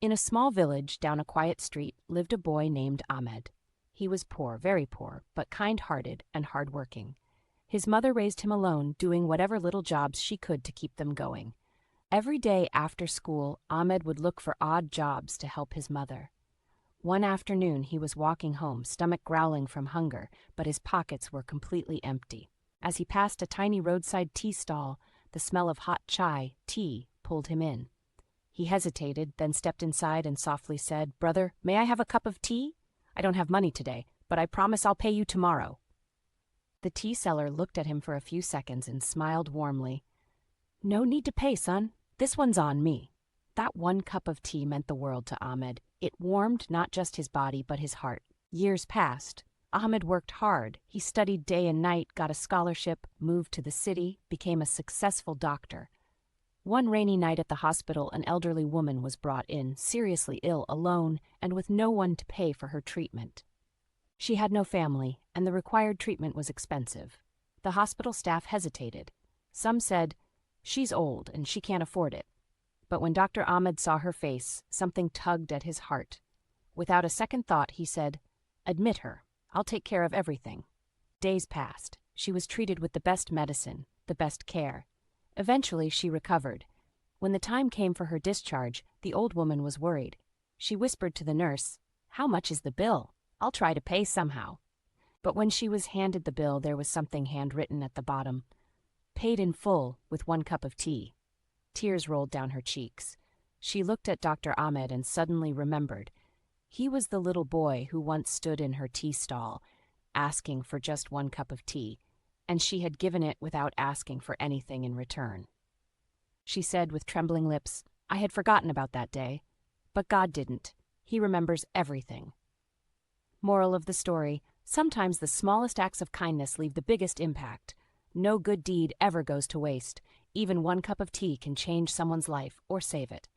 In a small village down a quiet street lived a boy named Ahmed. He was poor, very poor, but kind-hearted and hard-working. His mother raised him alone, doing whatever little jobs she could to keep them going. Every day after school, Ahmed would look for odd jobs to help his mother. One afternoon, he was walking home, stomach growling from hunger, but his pockets were completely empty. As he passed a tiny roadside tea stall, the smell of hot chai, tea, pulled him in. He hesitated, then stepped inside and softly said, "Brother, may I have a cup of tea? I don't have money today, but I promise I'll pay you tomorrow." The tea seller looked at him for a few seconds and smiled warmly. "No need to pay, son. This one's on me." That one cup of tea meant the world to Ahmed. It warmed not just his body, but his heart. Years passed. Ahmed worked hard. He studied day and night, got a scholarship, moved to the city, became a successful doctor. One rainy night at the hospital, an elderly woman was brought in, seriously ill, alone, and with no one to pay for her treatment. She had no family, and the required treatment was expensive. The hospital staff hesitated. Some said, "She's old and she can't afford it." But when Dr. Ahmed saw her face, something tugged at his heart. Without a second thought, he said, "Admit her. I'll take care of everything." Days passed. She was treated with the best medicine, the best care. Eventually, she recovered. When the time came for her discharge, the old woman was worried. She whispered to the nurse, "How much is the bill? I'll try to pay somehow." But when she was handed the bill, there was something handwritten at the bottom. "Paid in full with 1 cup of tea." Tears rolled down her cheeks. She looked at Dr. Ahmed and suddenly remembered. He was the little boy who once stood in her tea stall, asking for just 1 cup of tea, and she had given it without asking for anything in return. She said with trembling lips, "I had forgotten about that day. But God didn't. He remembers everything." Moral of the story: sometimes the smallest acts of kindness leave the biggest impact. No good deed ever goes to waste. Even 1 cup of tea can change someone's life or save it.